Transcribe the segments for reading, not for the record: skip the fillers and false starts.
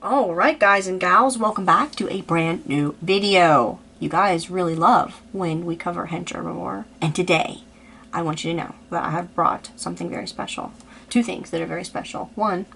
Alright guys and gals, welcome back to a brand new video. You guys really love when we cover Hench Herbivore. And today, I want you to know that I have brought something very special. Two things that are very special. One,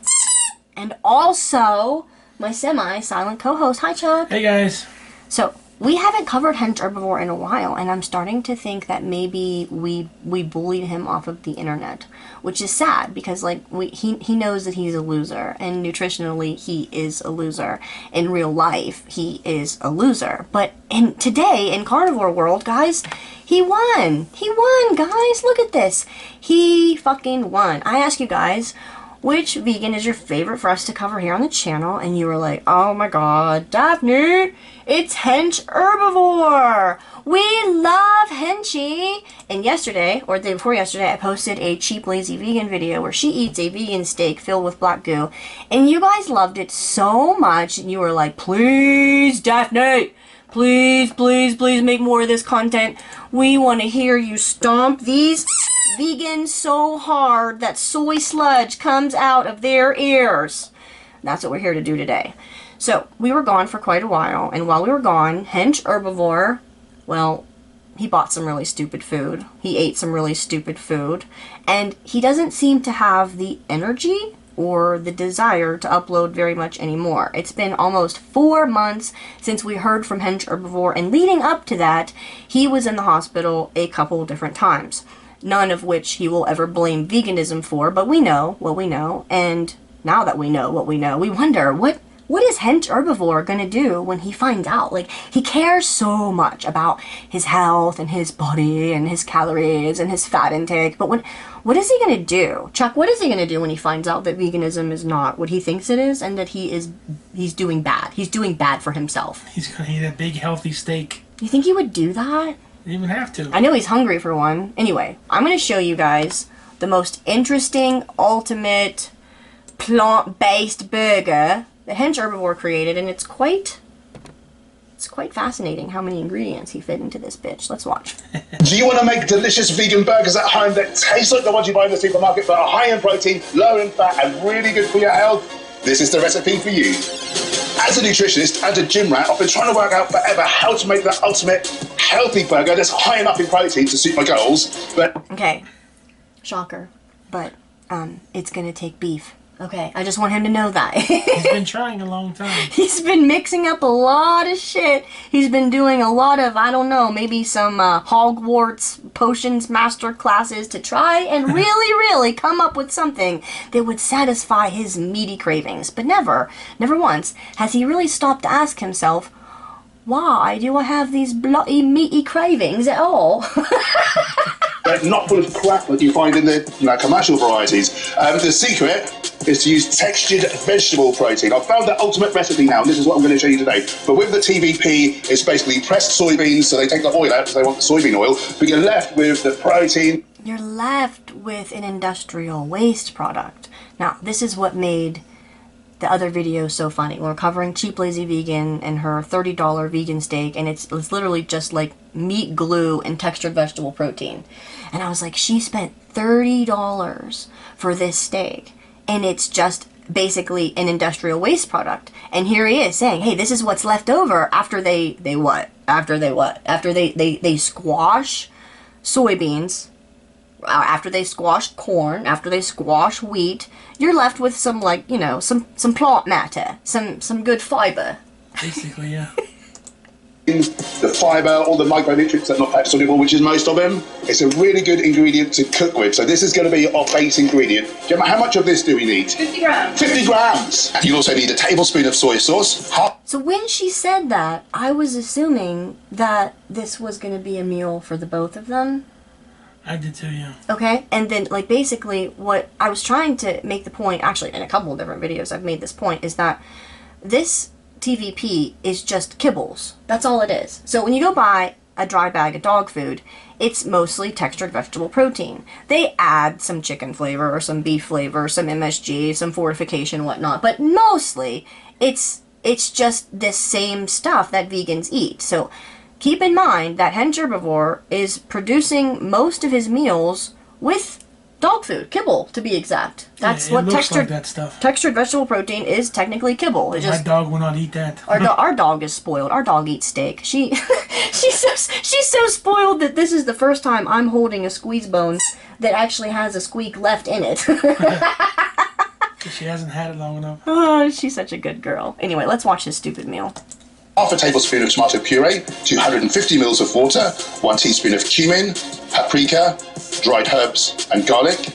and also my semi-silent co-host. Hi Chuck! Hey guys! So, we haven't covered Hench Herbivore in a while, and I'm starting to think that maybe we bullied him off of the internet, which is sad because like he knows that he's a loser, and nutritionally he is a loser. In real life, he is a loser. But today in carnivore world, guys, he won. He won, guys. Look at this. He fucking won. I ask you guys, which vegan is your favorite for us to cover here on the channel? And you were like, oh my god, Daphne, it's Hench Herbivore. We love Henchy. And yesterday, or the day before yesterday, I posted a cheap lazy vegan video where she eats a vegan steak filled with black goo. And you guys loved it so much. And you were like, please, Daphne, please, please, please make more of this content. We want to hear you stomp these vegans so hard that soy sludge comes out of their ears. That's what we're here to do today. So, we were gone for quite a while, and while we were gone, Hench Herbivore, well, he bought some really stupid food. He ate some really stupid food, and he doesn't seem to have the energy or the desire to upload very much anymore. It's been almost 4 months since we heard from Hench Herbivore, and leading up to that, he was in the hospital a couple of different times. None of which he will ever blame veganism for, but we know what we know, and now that we know what we know, we wonder, what is Hench Herbivore gonna do when he finds out? Like, he cares so much about his health and his body and his calories and his fat intake, but what is he gonna do? Chuck, what is he gonna do when he finds out that veganism is not what he thinks it is, and that he's doing bad? He's doing bad for himself. He's gonna eat a big healthy steak. You think he would do that? You didn't even have to. I know he's hungry for one. Anyway, I'm going to show you guys the most interesting, ultimate, plant-based burger that Hench Herbivore created, and it's quite fascinating how many ingredients he fit into this bitch. Let's watch. Do you want to make delicious vegan burgers at home that taste like the ones you buy in the supermarket but are high in protein, low in fat, and really good for your health? This is the recipe for you. As a nutritionist and a gym rat, I've been trying to work out forever how to make the ultimate healthy burger that's high enough in protein to suit my goals, but... Okay, shocker, but it's gonna take beef. Okay, I just want him to know that. He's been trying a long time. He's been mixing up a lot of shit. He's been doing a lot of, I don't know, maybe some Hogwarts potions master classes to try and really come up with something that would satisfy his meaty cravings. But never once has he really stopped to ask himself, why do I have these bloody meaty cravings at all? But not full of crap that you find in the commercial varieties. The secret is to use textured vegetable protein. I've found the ultimate recipe now, and this is what I'm going to show you today. But with the TVP, it's basically pressed soybeans, so they take the oil out because they want the soybean oil, but you're left with the protein. You're left with an industrial waste product. Now, this is what made the other video so funny. We're covering Cheap Lazy Vegan and her $30 vegan steak, and it's literally just like meat glue and textured vegetable protein. And I was like, she spent $30 for this steak, and it's just basically an industrial waste product. And here he is saying, hey, this is what's left over after they squash soybeans, after they squash corn, after they squash wheat. You're left with some, like, you know, some plant matter, some good fiber. Basically, yeah. The fibre, all the micronutrients that are not fat soluble, which is most of them. It's a really good ingredient to cook with. So this is going to be our base ingredient. Gemma, how much of this do we need? 50 grams. 50 grams. And you'll also need a tablespoon of soy sauce. So when she said that, I was assuming that this was going to be a meal for the both of them. I did too, yeah. Okay, and then, like, basically what I was trying to make the point, actually in a couple of different videos I've made this point, is that this TVP is just kibbles. That's all it is. So when you go buy a dry bag of dog food, it's mostly textured vegetable protein. They add some chicken flavor or some beef flavor, some MSG, some fortification, whatnot, but mostly it's just this same stuff that vegans eat. So keep in mind that Hench Herbivore is producing most of his meals with Dog food, kibble to be exact. That's Yeah, what looks textured like that stuff. textured vegetable protein is technically kibble. It My just dog will not eat that. our dog is spoiled. Our dog eats steak. She's so spoiled that this is the first time I'm holding a squeeze bone that actually has a squeak left in it. She hasn't had it long enough. Oh, she's such a good girl. Anyway, let's watch this stupid meal. Half a tablespoon of tomato puree, 250 mils of water, 1 teaspoon of cumin, paprika, dried herbs and garlic,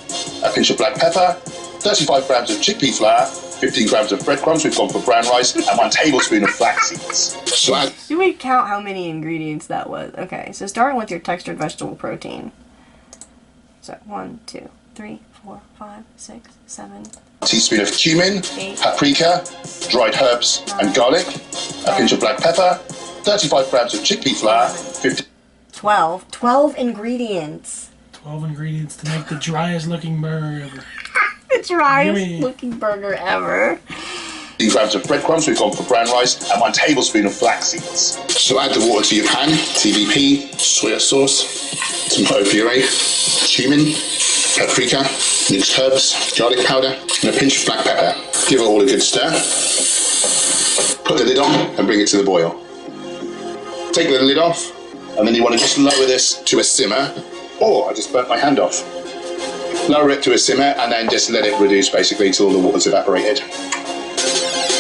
a pinch of black pepper, 35 grams of chickpea flour, 15 grams of breadcrumbs, we've gone for brown rice, and 1 tablespoon of flax seeds. So add... Do we count how many ingredients that was? Okay, so starting with your textured vegetable protein. So 1, 2, 3, 4, 5, 6, 7. A teaspoon of cumin, 8, paprika, dried herbs and garlic, a pinch of black pepper, 35 grams of chickpea flour, 15... 12 ingredients. 12 ingredients to make the driest looking burger ever. The driest Gimme. looking burger ever. 15 grams of breadcrumbs, we've gone for brown rice, and 1 tablespoon of flax seeds. So add the water to your pan, TVP, soya sauce, tomato puree, cumin, paprika, mixed herbs, garlic powder, and a pinch of black pepper. Give it all a good stir. Put the lid on and bring it to the boil. Take the lid off, and then you want to just lower this to a simmer. Oh, I just burnt my hand off. Lower it to a simmer and then just let it reduce basically till the water's evaporated.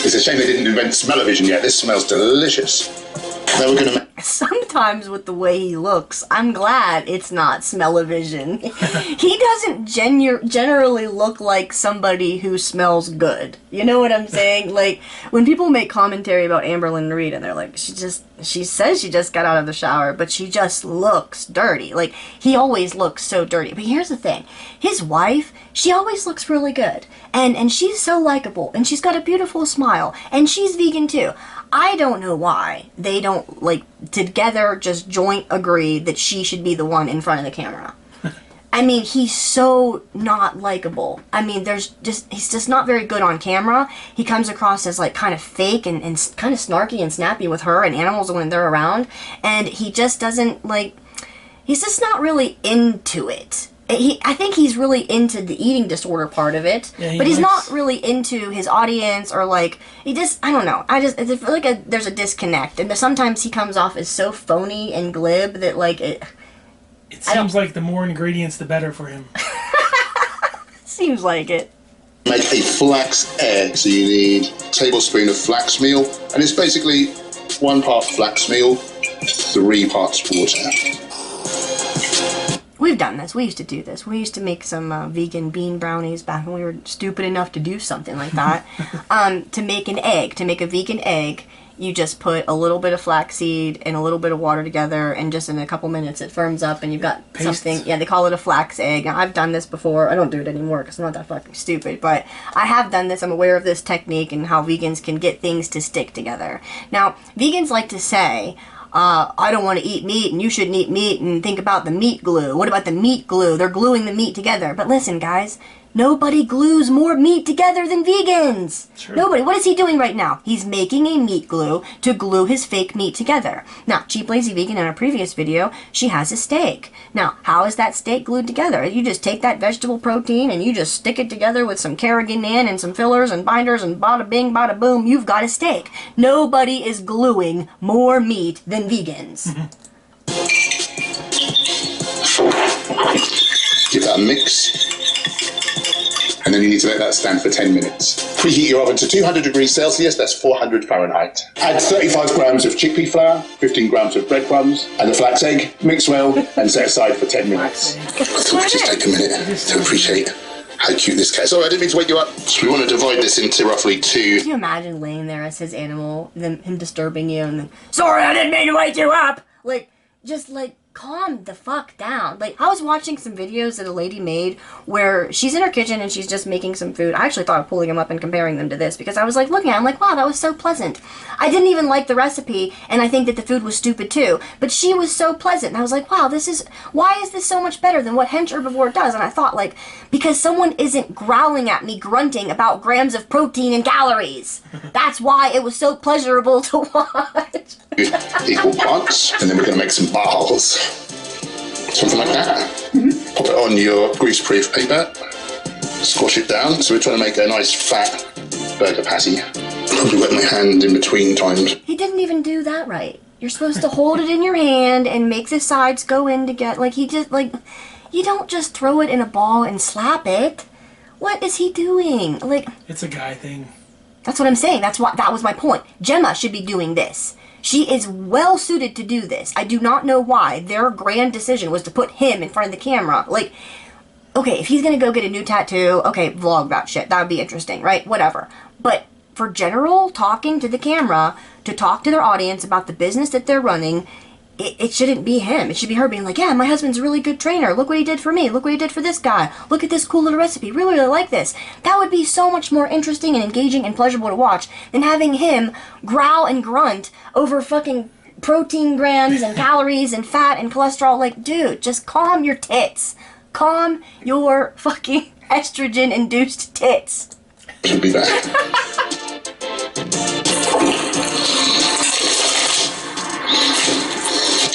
It's a shame they didn't invent smell-o-vision yet. This smells delicious. Then we're going to make... Sometimes with the way he looks, I'm glad it's not smell-o-vision. He doesn't generally look like somebody who smells good. You know what I'm saying? Like, when people make commentary about Amberlynn Reed and they're like, she says she just got out of the shower, but she just looks dirty. Like, he always looks so dirty. But here's the thing. His wife, she always looks really good. And she's so likable. And she's got a beautiful smile. And she's vegan too. I don't know why they don't, like, together just joint agree that she should be the one in front of the camera. I mean, he's so not likable. I mean, he's just not very good on camera. He comes across as, like, kind of fake and kind of snarky and snappy with her and animals when they're around. And he just doesn't, like, he's just not really into it. I think he's really into the eating disorder part of it, yeah, but he's not really into his audience or like, I don't know. I feel like there's a disconnect, and sometimes he comes off as so phony and glib that like it seems like the more ingredients the better for him. Seems like it. Make a flax egg, so you need a tablespoon of flax meal, and it's basically 1 part flax meal, 3 parts water. We've done this. We used to do this. We used to make some vegan bean brownies back when we were stupid enough to do something like that. To make a vegan egg, you just put a little bit of flaxseed and a little bit of water together, and just in a couple minutes it firms up and you've got something. Yeah, they call it a flax egg. Now, I've done this before. I don't do it anymore because I'm not that fucking stupid, but I have done this. I'm aware of this technique and how vegans can get things to stick together. Now, vegans like to say, I don't want to eat meat and you shouldn't eat meat, and think about the meat glue. What about the meat glue? They're gluing the meat together. But listen, guys, nobody glues more meat together than vegans. Sure. Nobody. What is he doing right now? He's making a meat glue to glue his fake meat together. Now, Cheap Lazy Vegan, in a previous video, she has a steak. Now, how is that steak glued together? You just take that vegetable protein and you just stick it together with some carrageenan and some fillers and binders, and bada bing, bada boom, you've got a steak. Nobody is gluing more meat than vegans. Give that a mix. And then you need to let that stand for 10 minutes. Preheat your oven to 200 degrees Celsius, that's 400 Fahrenheit. Add 35 grams of chickpea flour, 15 grams of breadcrumbs, and the flax egg. Mix well and set aside for 10 minutes. I thought we'd just take a minute to appreciate how cute this cat is. Sorry, I didn't mean to wake you up. So we want to divide this into roughly 2. Can you imagine laying there as his animal, him disturbing you, and then, sorry, I didn't mean to wake you up! Like, just like, calm the fuck down. Like, I was watching some videos that a lady made where she's in her kitchen and she's just making some food. I actually thought of pulling them up and comparing them to this because I was like looking at it, I'm like, wow, that was so pleasant. I didn't even like the recipe, and I think that the food was stupid too, but she was so pleasant, and I was like, wow, why is this so much better than what Hench Herbivore does? And I thought, like, because someone isn't growling at me, grunting about grams of protein and calories. That's why it was so pleasurable to watch. Equal parts, and then we're going to make some balls. Something like that. Pop it on your grease-proof paper. Squash it down. So we're trying to make a nice fat burger patty. Probably wet my hand in between times. He didn't even do that right. You're supposed to hold it in your hand and make the sides go in together. Like, he just, like, you don't just throw it in a ball and slap it. What is he doing? Like, it's a guy thing. That's what I'm saying. That was my point. Gemma should be doing this. She is well suited to do this. I do not know why their grand decision was to put him in front of the camera. Like, okay, if he's gonna go get a new tattoo, okay, vlog that shit. That would be interesting, right? Whatever. But for general talking to the camera, to talk to their audience about the business that they're running, it shouldn't be him. It should be her being like, yeah, my husband's a really good trainer. Look what he did for me. Look what he did for this guy. Look at this cool little recipe. Really, really like this. That would be so much more interesting and engaging and pleasurable to watch than having him growl and grunt over fucking protein grams and calories and fat and cholesterol. Like, dude, just calm your tits. Calm your fucking estrogen-induced tits. Should be back.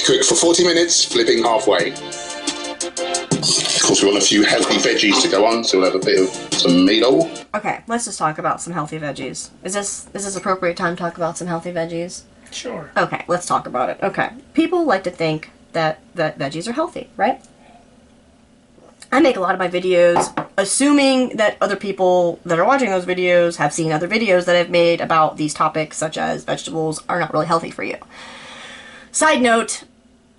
Cook for 40 minutes, flipping halfway. Of course, we want a few healthy veggies to go on, so we'll have a bit of tomato. Okay, let's just talk about some healthy veggies. Is this appropriate time to talk about some healthy veggies? Sure. Okay, let's talk about it. Okay, people like to think that veggies are healthy, right? I make a lot of my videos assuming that other people that are watching those videos have seen other videos that I've made about these topics, such as vegetables are not really healthy for you. Side note,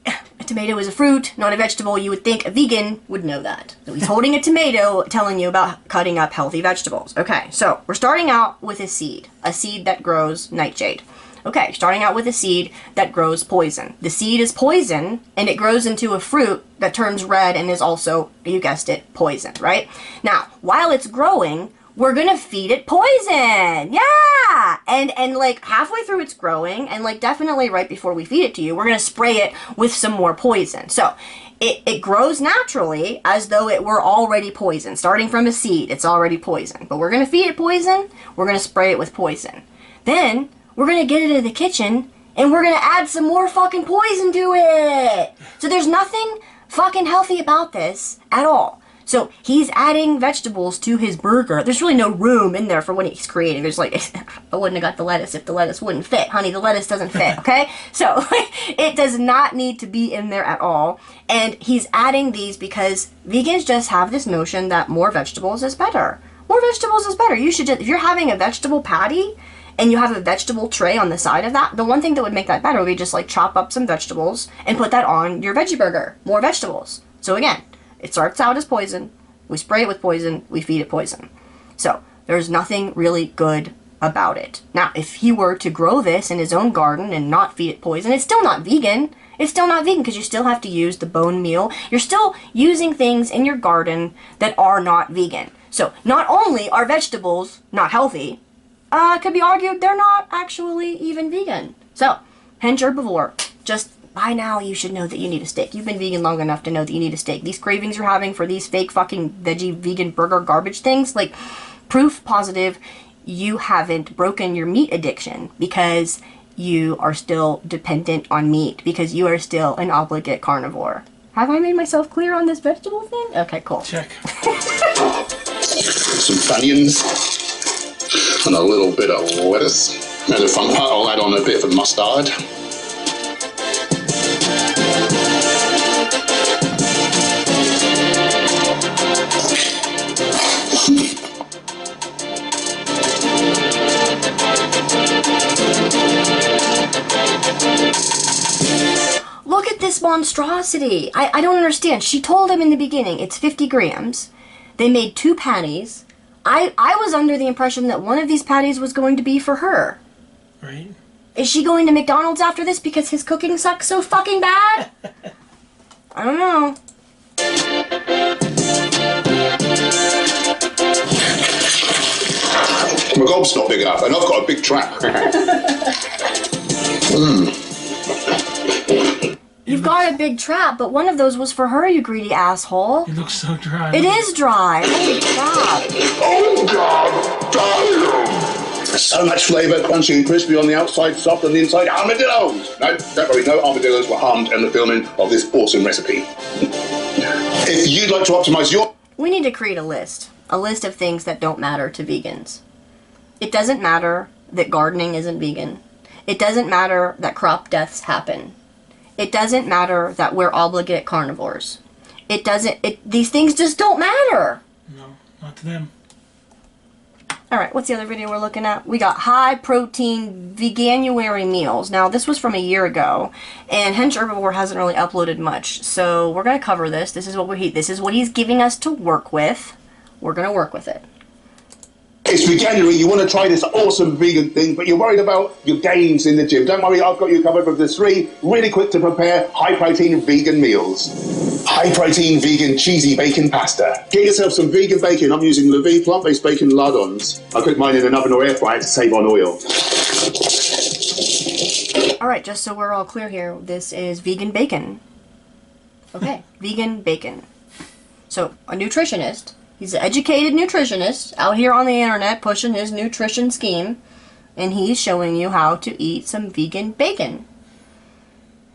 a tomato is a fruit, not a vegetable. You would think a vegan would know that. So he's holding a tomato, telling you about cutting up healthy vegetables. Okay, so we're starting out with a seed that grows nightshade. Okay, starting out with a seed that grows poison. The seed is poison, and it grows into a fruit that turns red and is also, you guessed it, poison, right? Now, while it's growing, we're gonna feed it poison! Yeah! And like halfway through it's growing, and like definitely right before we feed it to you, we're gonna spray it with some more poison. So, it grows naturally as though it were already poison. Starting from a seed, it's already poison. But we're gonna feed it poison, we're gonna spray it with poison. Then, we're gonna get it into the kitchen, and we're gonna add some more fucking poison to it! So there's nothing fucking healthy about this at all. So he's adding vegetables to his burger. There's really no room in there for what he's creating. There's like, I wouldn't have got the lettuce if the lettuce wouldn't fit. Honey, the lettuce doesn't fit, okay? So it does not need to be in there at all. And he's adding these because vegans just have this notion that more vegetables is better. More vegetables is better. You should just, if you're having a vegetable patty and you have a vegetable tray on the side of that, the one thing that would make that better would be just like chop up some vegetables and put that on your veggie burger. More vegetables. So again, it starts out as poison, we spray it with poison, we feed it poison. So, there's nothing really good about it. Now, if he were to grow this in his own garden and not feed it poison, it's still not vegan. It's still not vegan because you still have to use the bone meal. You're still using things in your garden that are not vegan. So, not only are vegetables not healthy, it could be argued they're not actually even vegan. So, Hench Herbivore, just by now you should know that you need a steak. You've been vegan long enough to know that you need a steak. These cravings you're having for these fake fucking veggie vegan burger garbage things, like, proof positive you haven't broken your meat addiction because you are still dependent on meat, because you are still an obligate carnivore. Have I made myself clear on this vegetable thing? Okay, cool. Check. Some onions and a little bit of lettuce. And the fun part, I'll add on a bit of mustard. Look at this monstrosity. I don't understand. She told him in the beginning it's 50 grams. They made 2 patties. I was under the impression that one of these patties was going to be for her. Right. Is she going to McDonald's after this because his cooking sucks so fucking bad? I don't know. My gob's not big enough, and I've got a big trap. You've got a big trap, but one of those was for her, you greedy asshole. It looks so dry. It is dry. Holy crap. Oh God! Damn! So much flavour, crunchy and crispy on the outside, soft on the inside. Armadillos! No, don't worry, no armadillos were harmed in the filming of this awesome recipe. If you'd like to optimize your... We need to create a list of things that don't matter to vegans. It doesn't matter that gardening isn't vegan. It doesn't matter that crop deaths happen. It doesn't matter that we're obligate carnivores. These things just don't matter. No, not to them. Alright, what's the other video we're looking at? We got high protein veganuary meals. Now, this was from a year ago, and Hench Herbivore hasn't really uploaded much, so we're going to cover this. This is what he's giving us to work with. We're going to work with it. It's veganuary, you want to try this awesome vegan thing, but you're worried about your gains in the gym. Don't worry, I've got you covered with the 3 really quick to prepare high-protein vegan meals. High-protein vegan cheesy bacon pasta. Get yourself some vegan bacon. I'm using Levy plant-based bacon lardons. I cook mine in an oven or air fryer to save on oil. Alright, just so we're all clear here, this is vegan bacon. Okay, vegan bacon. So, a nutritionist, he's an educated nutritionist out here on the internet pushing his nutrition scheme, and he's showing you how to eat some vegan bacon.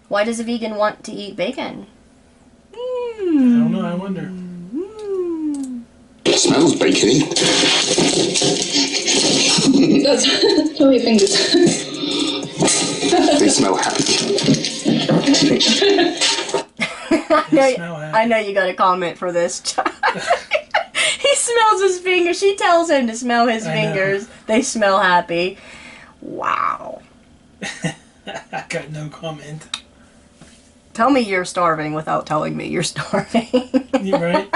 Why does a vegan want to eat bacon? I don't know, I wonder. It smells bacony. Show your fingers. They smell happy. I know you got a comment for this. He smells his fingers. She tells him to smell his fingers. They smell happy. Wow. I got no comment. Tell me you're starving without telling me you're starving. You right?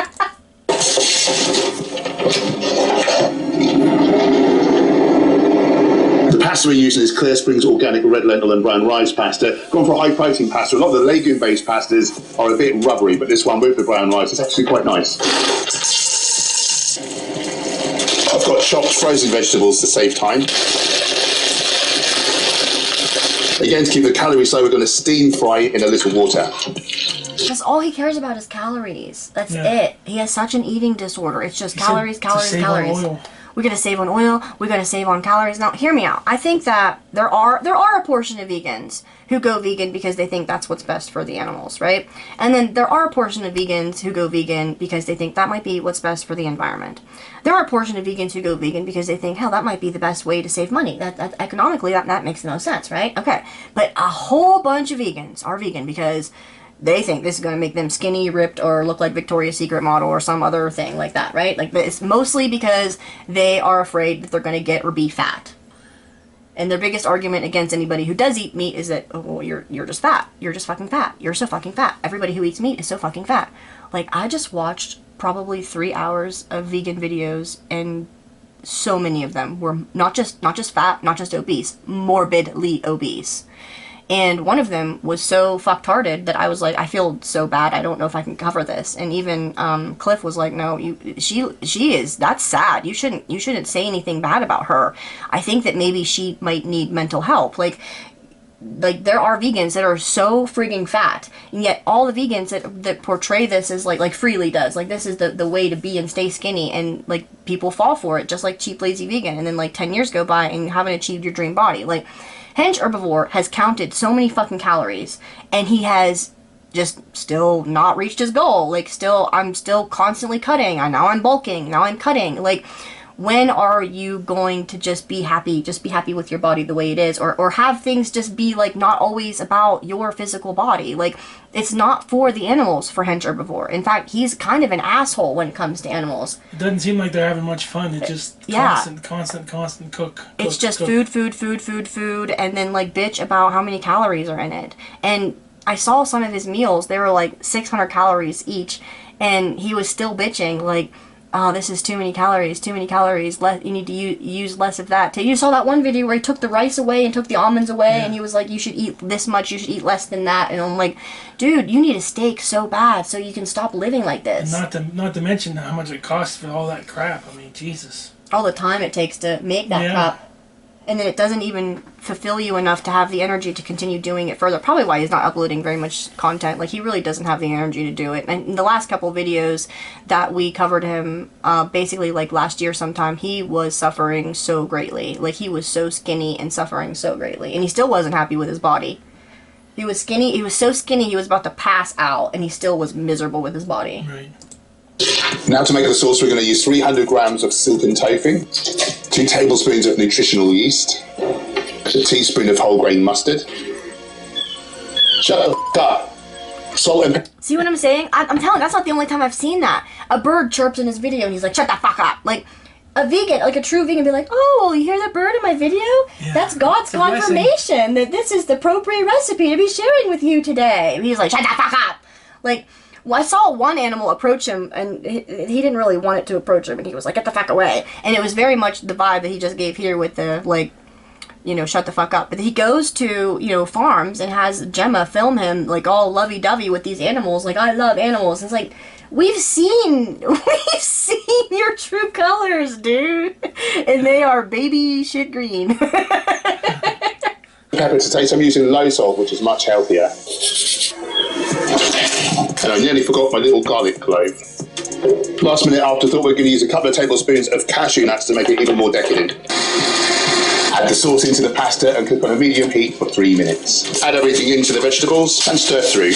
The pasta we're using is Clear Springs organic red lentil and brown rice pasta. Gone for a high protein pasta. A lot of the legume-based pastas are a bit rubbery, but this one with the brown rice is actually quite nice. I've got chopped frozen vegetables to save time. Again, to keep the calories low, we're going to steam fry in a little water. That's all he cares about is calories. That's it. He has such an eating disorder. It's just calories, calories, calories. We gotta save on oil. We gotta save on calories. Now, hear me out. I think that there are a portion of vegans who go vegan because they think that's what's best for the animals, right? And then there are a portion of vegans who go vegan because they think that might be what's best for the environment. There are a portion of vegans who go vegan because they think, hell, that might be the best way to save money. That economically, that makes no sense, right? Okay, but a whole bunch of vegans are vegan because they think this is going to make them skinny, ripped, or look like Victoria's Secret model or some other thing like that, right? Like, it's mostly because they are afraid that they're going to get or be fat. And their biggest argument against anybody who does eat meat is that, oh, well, you're just fat. You're just fucking fat. You're so fucking fat. Everybody who eats meat is so fucking fat. Like, I just watched probably 3 hours of vegan videos, and so many of them were not just fat, not just obese, morbidly obese. And one of them was so fucktarded that I was like, I feel so bad. I don't know if I can cover this. And even Cliff was like, no, she is. That's sad. You shouldn't say anything bad about her. I think that maybe she might need mental help. Like there are vegans that are so frigging fat, and yet all the vegans that portray this as like Freely does, like this is the way to be and stay skinny, and like people fall for it, just like cheap lazy vegan, and then like 10 years go by and you haven't achieved your dream body. Like, Hench Herbivore has counted so many fucking calories, and he has just still not reached his goal. Like, I'm still constantly cutting. Now I'm bulking. Now I'm cutting. Like, when are you going to just be happy with your body the way it is, or have things just be like not always about your physical body? Like, it's not for the animals for Hench Herbivore. In fact, he's kind of an asshole when it comes to animals. It doesn't seem like they're having much fun. It's just constant cook. It's just food, and then like bitch about how many calories are in it. And I saw some of his meals, they were like 600 calories each, and he was still bitching like, oh, this is too many calories, you need to use less of that. You saw that one video where he took the rice away and took the almonds away, and he was like, you should eat this much, you should eat less than that. And I'm like, dude, you need a steak so bad so you can stop living like this. And not to mention how much it costs for all that crap. I mean, Jesus. All the time it takes to make that crap. And then it doesn't even fulfill you enough to have the energy to continue doing it further. Probably why he's not uploading very much content. Like, he really doesn't have the energy to do it. And in the last couple videos that we covered him, basically like last year sometime, he was suffering so greatly. Like, he was so skinny and suffering so greatly. And he still wasn't happy with his body. He was skinny. He was so skinny he was about to pass out, and he still was miserable with his body. Right. Now to make the sauce, we're going to use 300 grams of silken tofu, 2 tablespoons of nutritional yeast, a teaspoon of whole grain mustard. Shut the f*** up. Salt and pepper. See what I'm saying? I'm telling you, that's not the only time I've seen that. A bird chirps in his video, and he's like, shut the fuck up. Like, a vegan, like a true vegan, be like, oh, you hear that bird in my video? Yeah, That's God's confirmation that this is the appropriate recipe to be sharing with you today. And he's like, shut the fuck up. Like, well, I saw one animal approach him, and he didn't really want it to approach him, and he was like, get the fuck away. And it was very much the vibe that he just gave here with the, like, you know, shut the fuck up. But he goes to, you know, farms and has Gemma film him, like, all lovey-dovey with these animals, like, I love animals. It's like, we've seen your true colors, dude. And they are baby shit green. Pepper to taste. I'm using low salt, which is much healthier. And I nearly forgot my little garlic clove. Last minute afterthought, we're going to use a couple of tablespoons of cashew nuts to make it even more decadent. Add the sauce into the pasta and cook on a medium heat for 3 minutes. Add everything into the vegetables and stir through.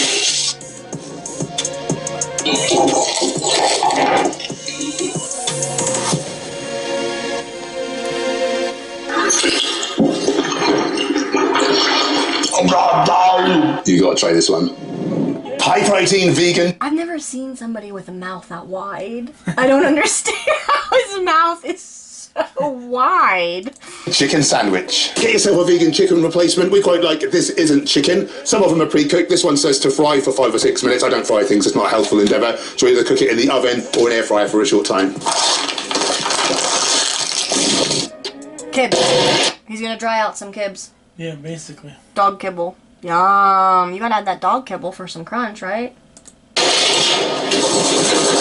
You gotta try this one. High protein, vegan. I've never seen somebody with a mouth that wide. I don't understand how his mouth is so wide. Chicken sandwich. Get yourself a vegan chicken replacement. We quite like this isn't chicken. Some of them are pre-cooked. This one says to fry for 5 or 6 minutes. I don't fry things. It's not a healthful endeavour. So either cook it in the oven or an air fryer for a short time. Kibble. He's gonna dry out some kibs. Yeah, basically. Dog kibble. Yum. You gotta add that dog kibble for some crunch, right?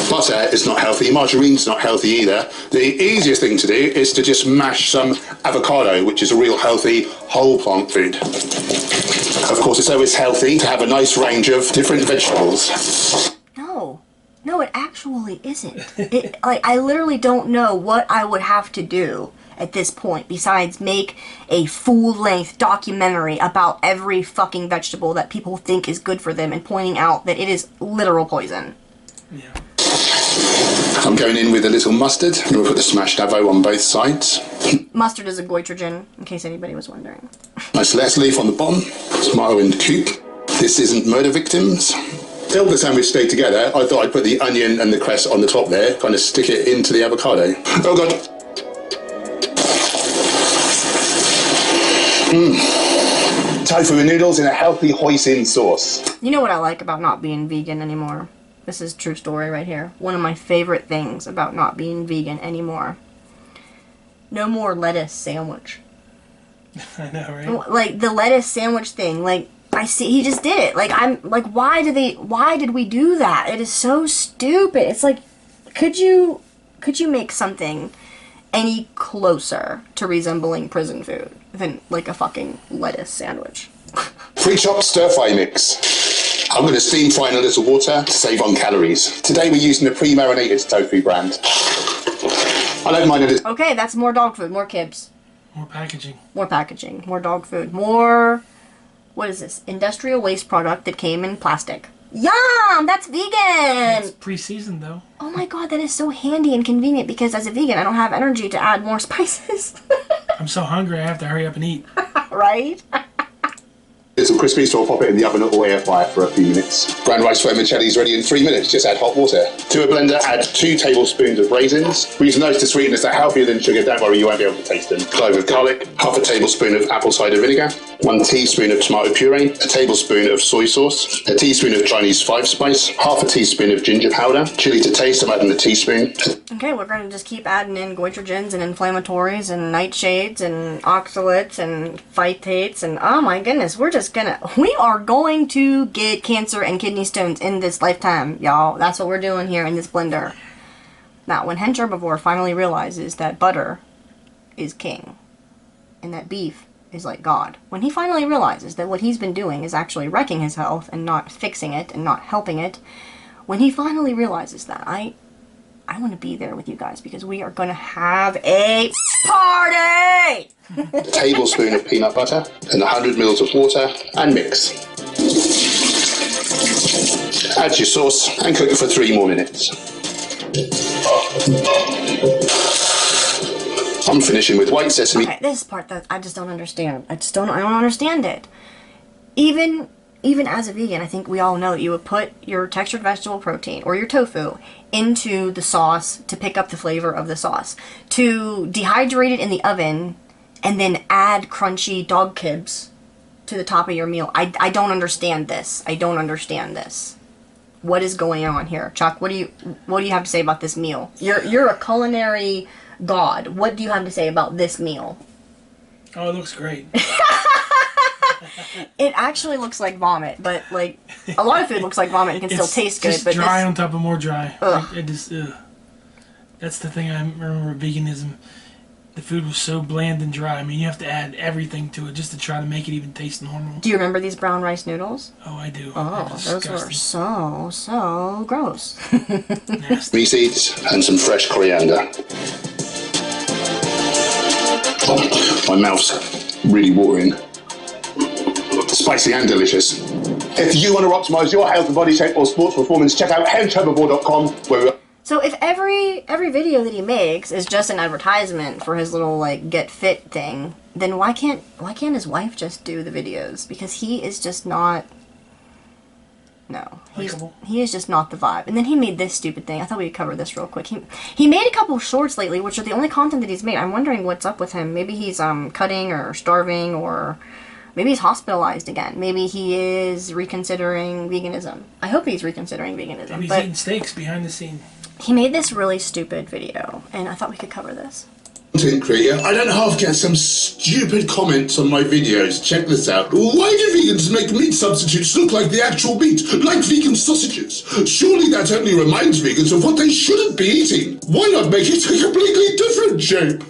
Butter is not healthy. Margarine's not healthy either. The easiest thing to do is to just mash some avocado, which is a real healthy whole plant food. Of course, it's always healthy to have a nice range of different vegetables. No, it actually isn't. I literally don't know what I would have to do at this point besides make a full-length documentary about every fucking vegetable that people think is good for them and pointing out that it is literal poison. Yeah. I'm going in with a little mustard. I'm going to put the smashed avo on both sides. Mustard is a goitrogen, in case anybody was wondering. Nice lettuce leaf on the bottom. Tomato and coop. This isn't murder victims. Till the sandwich stayed together, I thought I'd put the onion and the cress on the top there, kind of stick it into the avocado. Oh god. Tofu and noodles in a healthy hoisin sauce. You know what I like about not being vegan anymore? This is true story right here. One of my favorite things about not being vegan anymore. No more lettuce sandwich. I know, right? Like, the lettuce sandwich thing, like, I see, he just did it. Like, I'm, like, why did we do that? It is so stupid. It's like, could you make something any closer to resembling prison food than, like, a fucking lettuce sandwich? Pre-chopped stir-fry mix. I'm going to steam fry in a little water to save on calories. Today we're using a pre-marinated tofu brand. I don't mind it. Okay, that's more dog food, more kibs. More packaging. More packaging, more dog food, more... What is this? Industrial waste product that came in plastic. Yum! That's vegan! It's pre-seasoned, though. Oh my god, that is so handy and convenient because as a vegan, I don't have energy to add more spices. I'm so hungry, I have to hurry up and eat. Right? Little crispy, so I'll pop it in the oven or air fryer for a few minutes. Brown rice vermicelli is ready in 3 minutes. Just add hot water. To a blender, add 2 tablespoons of raisins. We're using those to sweeten as they're healthier than sugar. Don't worry, you won't be able to taste them. Clove of garlic, half a tablespoon of apple cider vinegar, 1 teaspoon of tomato puree, a tablespoon of soy sauce, a teaspoon of Chinese 5-spice, half a teaspoon of ginger powder, chili to taste. I'm adding a teaspoon. Okay, we're going to just keep adding in goitrogens and inflammatories and nightshades and oxalates and phytates and oh my goodness, we are going to get cancer and kidney stones in this lifetime, y'all. That's what we're doing here in this blender. Now, when Hench Herbivore finally realizes that butter is king and that beef is like God, when he finally realizes that what he's been doing is actually wrecking his health and not fixing it and not helping it, when he finally realizes that, I want to be there with you guys because we are going to have a party! A tablespoon of peanut butter and 100 mils of water and mix. Add your sauce and cook it for 3 more minutes. I'm finishing with white sesame. Okay, this part that I just don't understand. I don't understand it. Even as a vegan, I think we all know that you would put your textured vegetable protein or your tofu into the sauce to pick up the flavor of the sauce. To dehydrate it in the oven and then add crunchy dog kibs to the top of your meal. I don't understand this. I don't understand this. What is going on here? Chuck, what do you have to say about this meal? You're a culinary god. What do you have to say about this meal? Oh, it looks great. It actually looks like vomit, but like a lot of food looks like vomit and can still taste good. Just But dry this, on top of more dry. Ugh. Like, it just, that's the thing I remember with veganism. The food was so bland and dry. I mean, you have to add everything to it just to try to make it even taste normal. do you remember these brown rice noodles? Oh, I do. Oh, They're those were disgusting. so gross. Nasty. Me seeds and some fresh coriander. Oh, my mouth's really watering. Spicy and delicious. If you want to optimise your health and body shape or sports performance, check out henchherbivore.com, where So if every video that he makes is just an advertisement for his little like get fit thing, then why can't his wife just do the videos? Because he is just not. No, he is just not the vibe. And then he made this stupid thing. I thought we'd cover this real quick. He made a couple shorts lately, which are the only content that he's made. I'm wondering what's up with him. Maybe he's cutting or starving, or maybe he's hospitalized again. Maybe he is reconsidering veganism. I hope he's reconsidering veganism. Maybe he's but eating steaks behind the scene. he made this really stupid video, and I thought we could cover this. content creator, I don't half get some stupid comments on my videos. Check this out. Why do vegans make meat substitutes look like the actual meat, like vegan sausages? Surely that only reminds vegans of what they shouldn't be eating. Why not make it a completely different shape?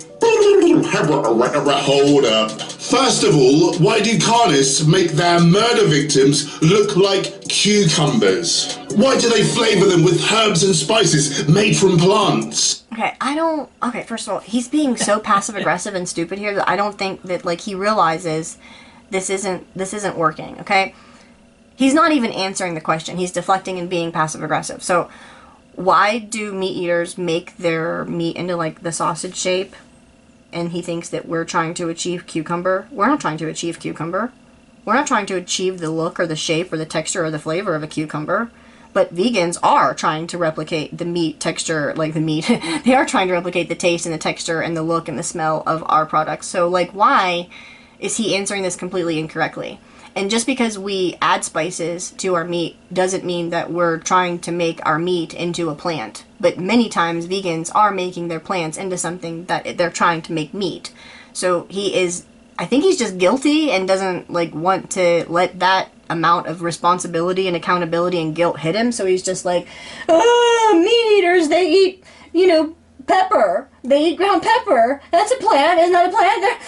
Hold up. First of all, why do carnists make their murder victims look like cucumbers? Why do they flavour them with herbs and spices made from plants? Okay, first of all, he's being so passive aggressive and stupid here that I don't think that like he realizes this isn't working, okay? He's not even answering the question. He's deflecting and being passive aggressive. So, why do meat eaters make their meat into like the sausage shape? And he thinks that we're trying to achieve cucumber. We're not trying to achieve cucumber. We're not trying to achieve the look or the shape or the texture or the flavor of a cucumber. But vegans are trying to replicate the meat texture, like the meat. They are trying to replicate the taste and the texture and the look and the smell of our products. So, like, why is he answering this completely incorrectly? And just because we add spices to our meat doesn't mean that we're trying to make our meat into a plant. But many times vegans are making their plants into something that they're trying to make meat. So I think he's just guilty and doesn't like want to let that amount of responsibility and accountability and guilt hit him. So he's just like, oh, meat eaters, they eat, pepper. They eat ground pepper. That's a plant. Isn't that a plant?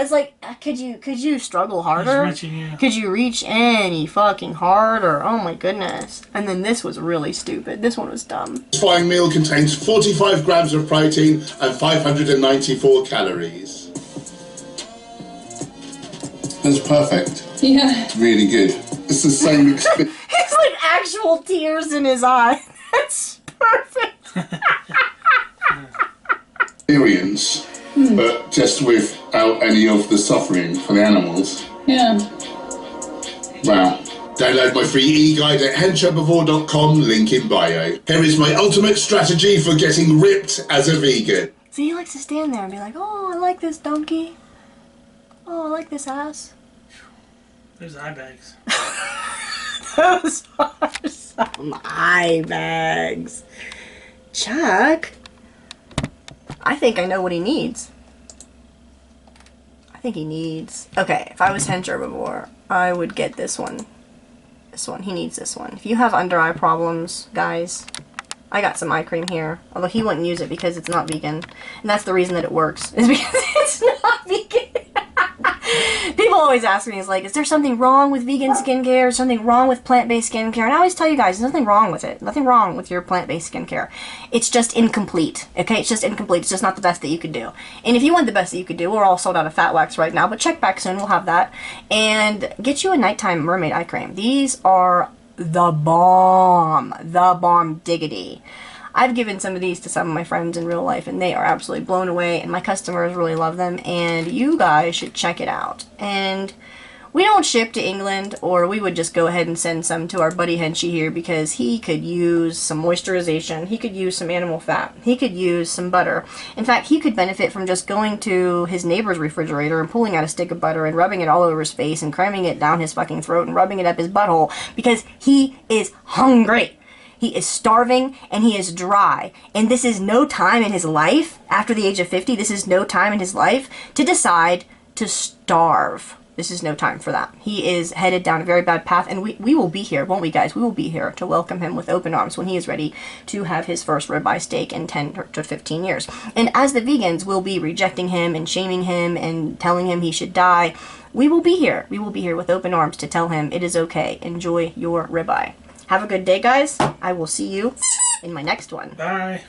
It's like, could you struggle harder? Reaching, yeah. Could you reach any fucking harder? Oh my goodness. And then this was really stupid. This one was dumb. This flying meal contains 45 grams of protein and 594 calories. That's perfect. Yeah. Really good. It's the same experience. It's like actual tears in his eye. That's perfect. But just without any of the suffering for the animals. Yeah. Wow. Download my free e-guide at henchherbivore.com, link in bio. Here is my ultimate strategy for getting ripped as a vegan. So he likes to stand there and be like, oh, I like this donkey. Oh, I like this ass. Those eye bags. Those are some eye bags. Chuck, I think I know what he needs. I think he needs... Okay, if I was Hench Herbivore, I would get this one. This one. He needs this one. If you have under eye problems, guys, I got some eye cream here. Although he wouldn't use it because it's not vegan. And that's the reason that it works. Is because it's not vegan. People always ask me, is there something wrong with vegan skincare? Something wrong with plant-based skincare? And I always tell you guys, there's nothing wrong with it. Nothing wrong with your plant-based skincare. It's just incomplete, okay? It's just incomplete. It's just not the best that you could do. And if you want the best that you could do, we're all sold out of fat wax right now, but check back soon. We'll have that. And get you a nighttime mermaid eye cream. These are the bomb. The bomb diggity. I've given some of these to some of my friends in real life, and they are absolutely blown away, and my customers really love them, and you guys should check it out. And we don't ship to England, or we would just go ahead and send some to our buddy Henchy here, because he could use some moisturization, he could use some animal fat, he could use some butter. In fact, he could benefit from just going to his neighbor's refrigerator and pulling out a stick of butter and rubbing it all over his face and cramming it down his fucking throat and rubbing it up his butthole, because he is hungry. He is starving and he is dry. And this is no time in his life, after the age of 50, this is no time in his life to decide to starve. This is no time for that. He is headed down a very bad path, and we will be here, won't we, guys? We will be here to welcome him with open arms when he is ready to have his first ribeye steak in 10 to 15 years. And as the vegans will be rejecting him and shaming him and telling him he should die, we will be here. We will be here with open arms to tell him it is okay. Enjoy your ribeye. Have a good day, guys. I will see you in my next one. Bye.